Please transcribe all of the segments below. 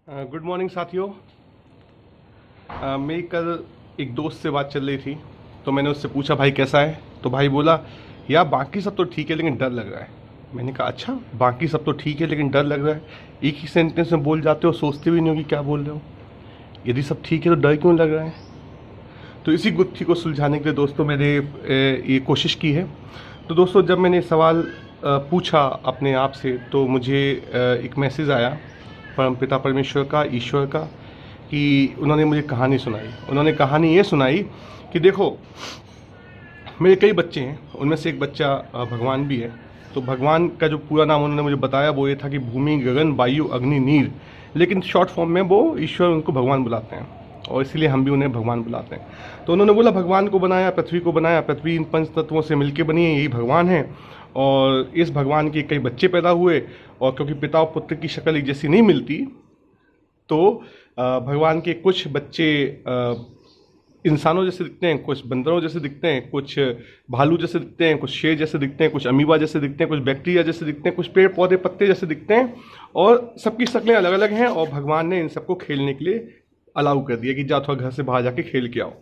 Good morning साथियों। मेरी कल एक दोस्त से बात चल रही थी, तो मैंने उससे पूछा भाई कैसा है। तो भाई बोला यार बाकी सब तो ठीक है लेकिन डर लग रहा है। मैंने कहा अच्छा, बाकी सब तो ठीक है लेकिन डर लग रहा है, एक ही सेंटेंस में बोल जाते हो, सोचते भी नहीं हो कि क्या बोल रहे हो। यदि सब ठीक है तो डर क्यों लग रहा है। तो इसी गुत्थी को सुलझाने के लिए दोस्तों मैंने ये कोशिश की है। तो दोस्तों जब मैंने सवाल पूछा अपने आप से, तो मुझे एक मैसेज आया परमपिता परमेश्वर का, ईश्वर का, कि उन्होंने मुझे कहानी सुनाई। उन्होंने कहानी ये सुनाई कि देखो, मेरे कई बच्चे हैं, उनमें से एक बच्चा भगवान भी है। तो भगवान का जो पूरा नाम उन्होंने मुझे बताया वो ये था कि भूमि, गगन, वायु, अग्नि, नीर, लेकिन शॉर्ट फॉर्म में वो ईश्वर उनको भगवान बुलाते हैं, और इसीलिए हम भी उन्हें भगवान बुलाते हैं। तो उन्होंने बोला भगवान को बनाया, पृथ्वी को बनाया, पृथ्वी इन पंच तत्वों से मिलकर बनी है, यही भगवान है। और इस भगवान के कई बच्चे पैदा हुए, और क्योंकि पिता और पुत्र की शक्ल एक जैसी नहीं मिलती, तो भगवान के कुछ बच्चे इंसानों जैसे दिखते हैं, कुछ बंदरों जैसे दिखते हैं, कुछ भालू जैसे दिखते हैं, कुछ शेर जैसे दिखते हैं, कुछ अमीबा जैसे दिखते हैं, कुछ बैक्टीरिया जैसे दिखते हैं, कुछ पेड़ पौधे पत्ते जैसे दिखते हैं, और सबकी शक्लें अलग अलग हैं। और भगवान ने इन सबको खेलने के लिए अलाउ कर दिया कि जा थोड़ा घर से बाहर जाके खेल के आओ।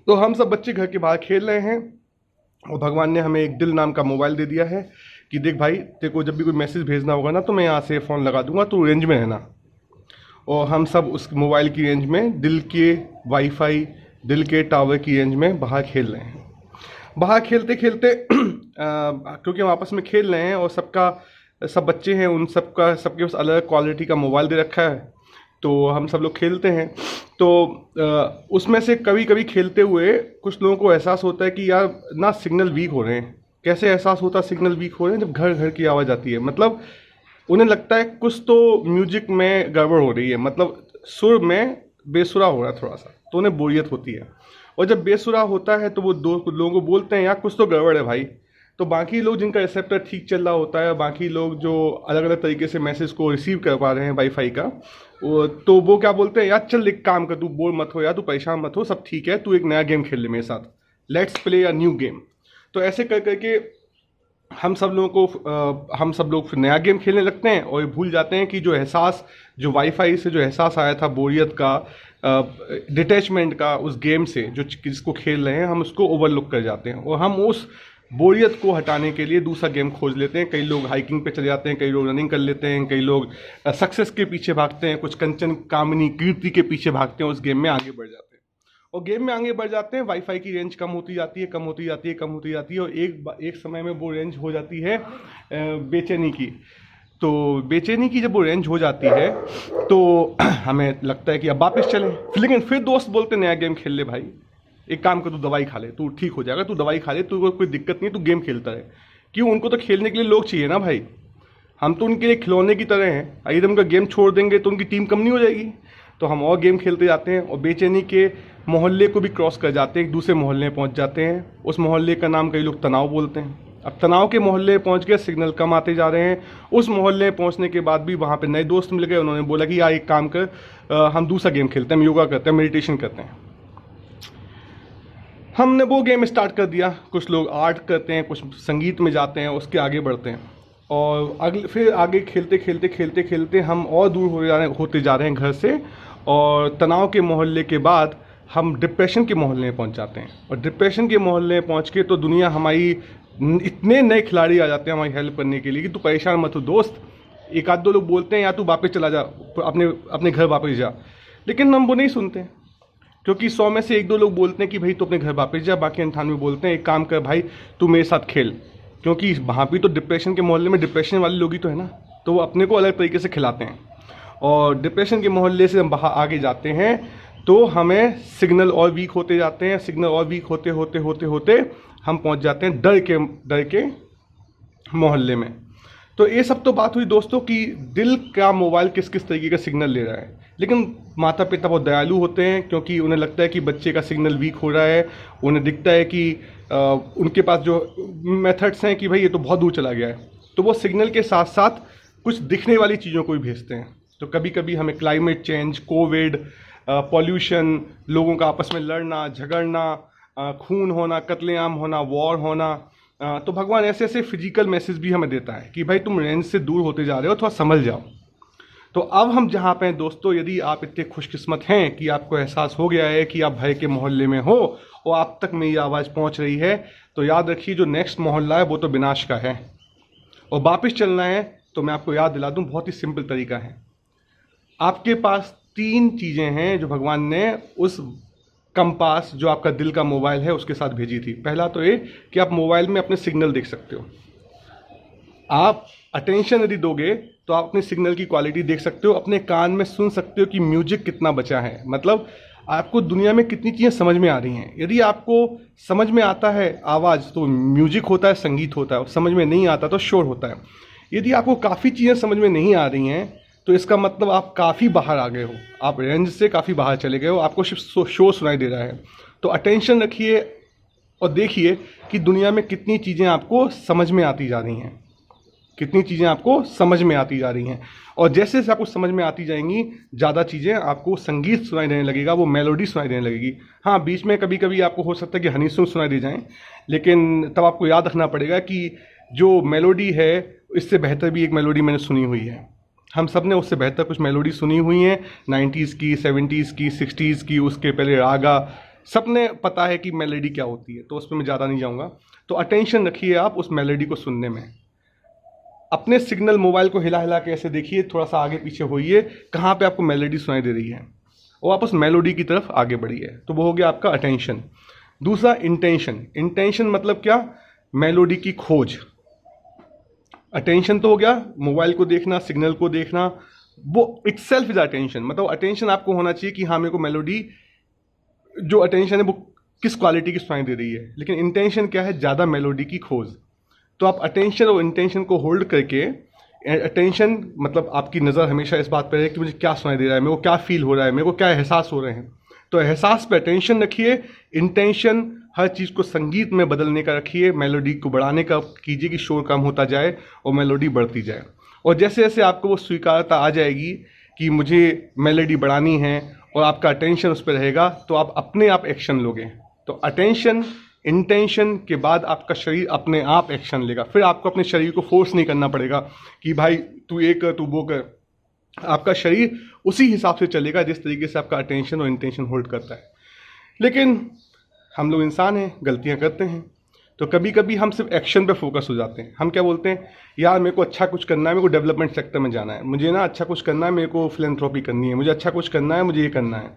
तो हम सब बच्चे घर के बाहर खेल रहे हैं, और भगवान ने हमें एक दिल नाम का मोबाइल दे दिया है कि देख भाई, तेरे को जब भी कोई मैसेज भेजना होगा ना, तो मैं यहाँ से फ़ोन लगा दूंगा, तो रेंज में रहना। और हम सब उस मोबाइल की रेंज में, दिल के वाईफाई, दिल के टावर की रेंज में बाहर खेल रहे हैं। बाहर खेलते खेलते क्योंकि हम आपस में खेल रहे हैं और सब बच्चे हैं, उन सबका सबके पास अलग क्वालिटी का मोबाइल दे रखा है, तो हम सब लोग खेलते हैं। तो उसमें से कभी कभी खेलते हुए कुछ लोगों को एहसास होता है कि यार ना सिग्नल वीक हो रहे हैं। कैसे एहसास होता है सिग्नल वीक हो रहे हैं? जब घर घर की आवाज़ आती है, मतलब उन्हें लगता है कुछ तो म्यूजिक में गड़बड़ हो रही है, मतलब सुर में बेसुरा हो रहा है थोड़ा सा, तो उन्हें बोरियत होती है। और जब बेसुरा होता है तो वो दो लोगों को बोलते हैं यार कुछ तो गड़बड़ है भाई। तो बाकी लोग जिनका रिसेप्टर ठीक चल रहा होता है, बाकी लोग जो अलग अलग तरीके से मैसेज को रिसीव कर पा रहे हैं वाईफाई का, तो वो क्या बोलते हैं, यार चल एक काम कर, तू बोर मत हो यार, तू परेशान मत हो, सब ठीक है, तू एक नया गेम खेल ले मेरे साथ, let's play a new game. तो ऐसे कर करके हम सब लोग फिर नया गेम खेलने लगते हैं, और ये भूल जाते हैं कि जो एहसास, जो वाईफाई से जो एहसास आया था बोरियत का, डिटैचमेंट का उस गेम से जो जिसको खेल रहे हैं, हम उसको ओवरलुक कर जाते हैं, और हम उस बोरियत को हटाने के लिए दूसरा गेम खोज लेते हैं। कई लोग हाइकिंग पे चले जाते हैं, कई लोग रनिंग कर लेते हैं, कई लोग सक्सेस के पीछे भागते हैं, कुछ कंचन कामनी कीर्ति के पीछे भागते हैं, उस गेम में आगे बढ़ जाते हैं। और गेम में आगे बढ़ जाते हैं, वाईफाई की रेंज कम होती जाती है, कम होती जाती है, कम होती जाती है, और एक समय में वो रेंज हो जाती है बेचैनी की। तो बेचैनी की जब वो रेंज हो जाती है, तो हमें लगता है कि अब वापस चलें, लेकिन फिर दोस्त बोलते नया गेम खेल ले भाई, एक काम कर, तू दवाई खा ले, तू ठीक हो जाएगा, तू दवाई खा ले, तू कोई दिक्कत नहीं है, तू गेम खेलता है। क्यों? उनको तो खेलने के लिए लोग चाहिए ना भाई, हम तो उनके लिए खिलौने की तरह हैं। यदि उनका गेम छोड़ देंगे तो उनकी टीम कम नहीं हो जाएगी। तो हम और गेम खेलते जाते हैं, और बेचैनी के मोहल्ले को भी क्रॉस कर जाते हैं, एक दूसरे मोहल्ले में पहुंच जाते हैं। उस मोहल्ले का नाम कई लोग तनाव बोलते हैं। अब तनाव के मोहल्ले पहुंच गए, सिग्नल कम आते जा रहे हैं। उस मोहल्ले में पहुंचने के बाद भी वहाँ पे नए दोस्त मिल गए, उन्होंने बोला कि यार एक काम कर, हम दूसरा गेम खेलते हैं, हम योगा करते हैं, मेडिटेशन करते हैं। हमने वो गेम स्टार्ट कर दिया। कुछ लोग आर्ट करते हैं, कुछ संगीत में जाते हैं, उसके आगे बढ़ते हैं, और अगले फिर आगे खेलते खेलते खेलते खेलते हम और दूर होते जा रहे हैं घर से, और तनाव के मोहल्ले के बाद हम डिप्रेशन के मोहल्ले में पहुंच जाते हैं। और डिप्रेशन के मोहल्ले में पहुंच के तो दुनिया हमारी, इतने नए खिलाड़ी आ जाते हैं हमारी हेल्प करने के लिए कि तू परेशान मत हो दोस्त। एक आध दो लोग बोलते हैं यार तू वापस चला जा, अपने घर वापस जा, लेकिन हम वो नहीं सुनते, क्योंकि 100 में से एक दो लोग बोलते हैं कि भाई तू अपने घर वापस जा, बाकी 98 बोलते हैं एक काम कर भाई, तू मेरे साथ खेल। क्योंकि वहाँ भी तो डिप्रेशन के मोहल्ले में डिप्रेशन वाले लोग ही तो है ना, तो वो अपने को अलग तरीके से खिलाते हैं। और डिप्रेशन के मोहल्ले से हम बाहर आगे जाते हैं, तो हमें सिग्नल और वीक होते जाते हैं, सिग्नल और वीक होते होते होते होते हम पहुँच जाते हैं डर के मोहल्ले में। तो ये सब तो बात हुई दोस्तों कि दिल का मोबाइल किस किस तरीके का सिग्नल ले रहा है। लेकिन माता पिता बहुत दयालु होते हैं, क्योंकि उन्हें लगता है कि बच्चे का सिग्नल वीक हो रहा है, उन्हें दिखता है कि उनके पास जो मेथड्स हैं कि भाई ये तो बहुत दूर चला गया है, तो वो सिग्नल के साथ साथ कुछ दिखने वाली चीज़ों को भी भेजते हैं। तो कभी कभी हमें क्लाइमेट चेंज, कोविड, पॉल्यूशन, लोगों का आपस में लड़ना झगड़ना, खून होना, कत्लेआम होना, वॉर होना, तो भगवान ऐसे ऐसे फिजिकल मैसेज भी हमें देता है कि भाई तुम रेंज से दूर होते जा रहे हो, थोड़ा समझ जाओ। तो अब हम जहाँ पे हैं दोस्तों, यदि आप इतने खुशकिस्मत हैं कि आपको एहसास हो गया है कि आप भय के मोहल्ले में हो और आप तक मेरी आवाज़ पहुँच रही है, तो याद रखिए जो नेक्स्ट मोहल्ला है वो तो विनाश का है। और वापस चलना है तो मैं आपको याद दिला दूँ, बहुत ही सिंपल तरीका है। आपके पास 3 चीज़ें हैं जो भगवान ने उस कंपास जो आपका दिल का मोबाइल है उसके साथ भेजी थी। पहला तो ये कि आप मोबाइल में अपने सिग्नल देख सकते हो। आप अटेंशन यदि दोगे तो आप अपने सिग्नल की क्वालिटी देख सकते हो, अपने कान में सुन सकते हो कि म्यूजिक कितना बचा है, मतलब आपको दुनिया में कितनी चीज़ें समझ में आ रही हैं। यदि आपको समझ में आता है आवाज़ तो म्यूजिक होता है, संगीत होता है, समझ में नहीं आता तो शोर होता है। यदि आपको काफ़ी चीज़ें समझ में नहीं आ रही हैं तो इसका मतलब आप काफ़ी बाहर आ गए हो, आप रेंज से काफ़ी बाहर चले गए हो, आपको सिर्फ शोर सुनाई दे रहा है। तो अटेंशन रखिए और देखिए कि दुनिया में कितनी चीज़ें आपको समझ में आती जा रही हैं, कितनी चीज़ें आपको समझ में आती जा रही हैं। और जैसे जैसे आपको समझ में आती जाएंगी ज़्यादा चीज़ें आपको संगीत सुनाई देने लगेगा, वो मेलोडी सुनाई देने लगेगी। हाँ, बीच में कभी कभी आपको हो सकता है कि हनी सिंह सुनाई दे जाएं, लेकिन तब आपको याद रखना पड़ेगा कि जो मेलोडी है इससे बेहतर भी एक मेलोडी मैंने सुनी हुई है। हम सब ने उससे बेहतर कुछ मेलोडी सुनी हुई हैं, 90s की, 70s की, 60s की, उसके पहले रागा, सबने पता है कि मेलोडी क्या होती है, तो उस पर मैं ज़्यादा नहीं जाऊँगा। तो अटेंशन रखिए आप उस मेलोडी को सुनने में। अपने सिग्नल मोबाइल को हिला हिला के ऐसे देखिए, थोड़ा सा आगे पीछे होइए, कहाँ पे आपको मेलोडी सुनाई दे रही है और आप उस मेलोडी की तरफ आगे बढ़िए। तो वो हो गया आपका अटेंशन। दूसरा इंटेंशन। इंटेंशन मतलब क्या? मेलोडी की खोज। अटेंशन तो हो गया मोबाइल को देखना, सिग्नल को देखना, वो इटसेल्फ इज अटेंशन। मतलब अटेंशन आपको होना चाहिए कि हाँ मेरे को मेलोडी, जो अटेंशन है वो किस क्वालिटी की सुनाई दे रही है। लेकिन इंटेंशन क्या है? ज़्यादा मेलोडी की खोज। तो आप अटेंशन और इंटेंशन को होल्ड करके, अटेंशन मतलब आपकी नज़र हमेशा इस बात पर है कि मुझे क्या सुनाई दे रहा है, मेरे को क्या फील हो रहा है, मेरे को क्या एहसास हो रहे हैं। तो एहसास पे अटेंशन रखिए, इंटेंशन हर चीज़ को संगीत में बदलने का रखिए, मेलोडी को बढ़ाने का कीजिए कि शोर कम होता जाए और मेलोडी बढ़ती जाए। और जैसे जैसे आपको वो स्वीकारता आ जाएगी कि मुझे मेलोडी बढ़ानी है और आपका अटेंशन उस पर रहेगा, तो आप अपने आप एक्शन लोगे। तो अटेंशन, इंटेंशन के बाद आपका शरीर अपने आप एक्शन लेगा। फिर आपको अपने शरीर को फोर्स नहीं करना पड़ेगा कि भाई तू ये कर, तू वो कर। आपका शरीर उसी हिसाब से चलेगा जिस तरीके से आपका अटेंशन और इंटेंशन होल्ड करता है। लेकिन हम लोग इंसान हैं, गलतियां करते हैं, तो कभी कभी हम सिर्फ एक्शन पे फोकस हो जाते हैं। हम क्या बोलते हैं, यार मेरे को अच्छा कुछ करना है, मेरे को डेवलपमेंट सेक्टर में जाना है, मुझे ना अच्छा कुछ करना है, मेरे को फिलैंथ्रोपी करनी है, मुझे अच्छा कुछ करना है, मुझे ये करना है।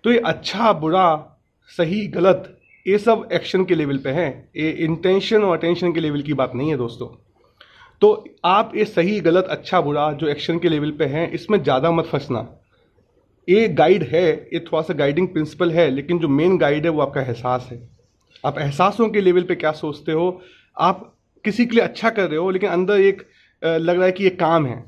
तो ये अच्छा बुरा, सही गलत, ये सब एक्शन के लेवल पे है, ये इंटेंशन और अटेंशन के लेवल की बात नहीं है दोस्तों। तो आप ये सही गलत अच्छा बुरा जो एक्शन के लेवल पे है, इसमें ज़्यादा मत फंसना। ये गाइड है, ये थोड़ा सा गाइडिंग प्रिंसिपल है, लेकिन जो मेन गाइड है वो आपका एहसास है। आप एहसासों के लेवल पे क्या सोचते हो, आप किसी के लिए अच्छा कर रहे हो लेकिन अंदर एक लग रहा है कि ये काम है,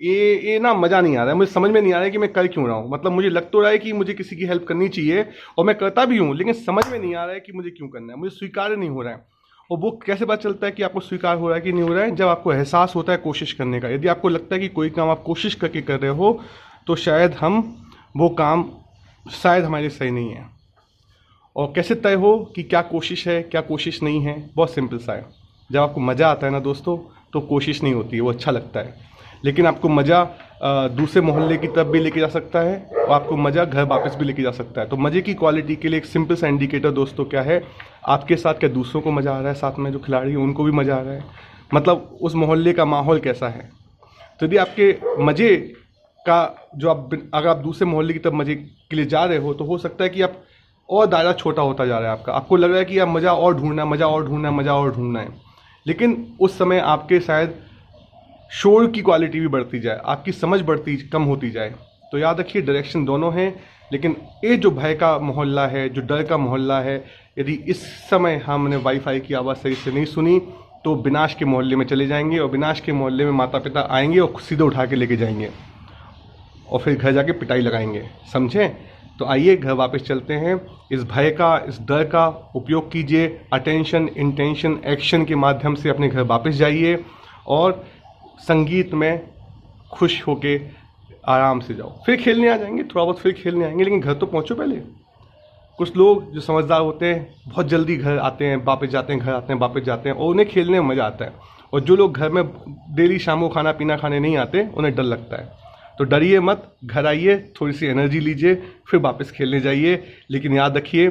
ये ना मज़ा नहीं आ रहा है, मुझे समझ में नहीं आ रहा है कि मैं कर क्यों रहा हूँ। मतलब मुझे लग तो रहा है कि मुझे किसी की हेल्प करनी चाहिए और मैं करता भी हूँ, लेकिन समझ में नहीं आ रहा है कि मुझे क्यों करना है, मुझे स्वीकार नहीं हो रहा है। और वो कैसे पता चलता है कि आपको स्वीकार हो रहा है कि नहीं हो रहा है? जब आपको एहसास होता है कोशिश करने का। यदि आपको लगता है कि कोई काम आप कोशिश करके कर रहे हो तो शायद वो काम शायद हमारे लिए सही नहीं है। और कैसे तय हो कि क्या कोशिश है क्या कोशिश नहीं है? बहुत सिंपल सा है। जब आपको मज़ा आता है ना दोस्तों, तो कोशिश नहीं होती है, वो अच्छा लगता है। लेकिन आपको मज़ा दूसरे मोहल्ले की तरफ भी लेके जा सकता है और आपको मज़ा घर वापस भी लेके जा सकता है। तो मज़े की क्वालिटी के लिए एक सिंपल सा इंडिकेटर दोस्तों क्या है, आपके साथ क्या दूसरों को मज़ा आ रहा है, साथ में जो खिलाड़ी हैं उनको भी मज़ा आ रहा है, मतलब उस मोहल्ले का माहौल कैसा है। तो यदि आपके मज़े का जो अगर आप दूसरे मोहल्ले की तरफ मज़े के लिए जा रहे हो, तो हो सकता है कि आप और दायरा छोटा होता जा रहा है आपका, आपको लग रहा है कि आप मज़ा और ढूंढना है, मज़ा और ढूंढना है, मज़ा और ढूंढना है। लेकिन उस समय आपके शायद शोर की क्वालिटी भी बढ़ती जाए, आपकी समझ बढ़ती कम होती जाए। तो याद रखिए डायरेक्शन दोनों हैं, लेकिन ये जो भय का मोहल्ला है, जो डर का मोहल्ला है, यदि इस समय हमने वाईफाई की आवाज़ सही से नहीं सुनी तो विनाश के मोहल्ले में चले जाएंगे और विनाश के मोहल्ले में माता पिता आएंगे और सीधे उठा के लेके जाएंगे और फिर घर जाके पिटाई लगाएंगे, समझें। तो आइए घर वापस चलते हैं। इस भय का, इस डर का उपयोग कीजिए, अटेंशन, इंटेंशन, एक्शन के माध्यम से अपने घर वापस जाइए और संगीत में खुश होके आराम से जाओ। फिर खेलने आ जाएंगे, थोड़ा बहुत फिर खेलने आएंगे, लेकिन घर तो पहुंचो पहले। कुछ लोग जो समझदार होते हैं बहुत जल्दी घर आते हैं, वापस जाते हैं, घर आते हैं, वापस जाते हैं और उन्हें खेलने में मज़ा आता है। और जो लोग घर में डेली शाम को खाना पीना खाने नहीं आते, उन्हें डर लगता है। तो डरिए मत, घर आइए, थोड़ी सी एनर्जी लीजिए, फिर वापस खेलने जाइए। लेकिन याद रखिए,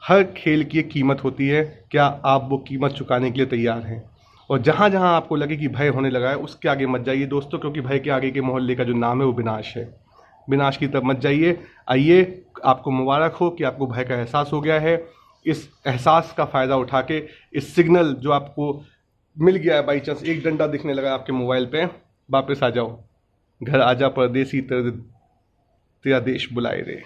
हर खेल की एक कीमत होती है, क्या आप वो कीमत चुकाने के लिए तैयार हैं? और जहाँ जहाँ आपको लगे कि भय होने लगा है, उसके आगे मत जाइए दोस्तों, क्योंकि भय के आगे के मोहल्ले का जो नाम है वो विनाश है। विनाश की तरफ मत जाइए। आइए, आपको मुबारक हो कि आपको भय का एहसास हो गया है। इस एहसास का फ़ायदा उठा के, इस सिग्नल जो आपको मिल गया है, बाई चांस एक डंडा दिखने लगा आपके मोबाइल पे, वापस आ जाओ। घर आजा परदेसी, तेरा देश बुलाए रे।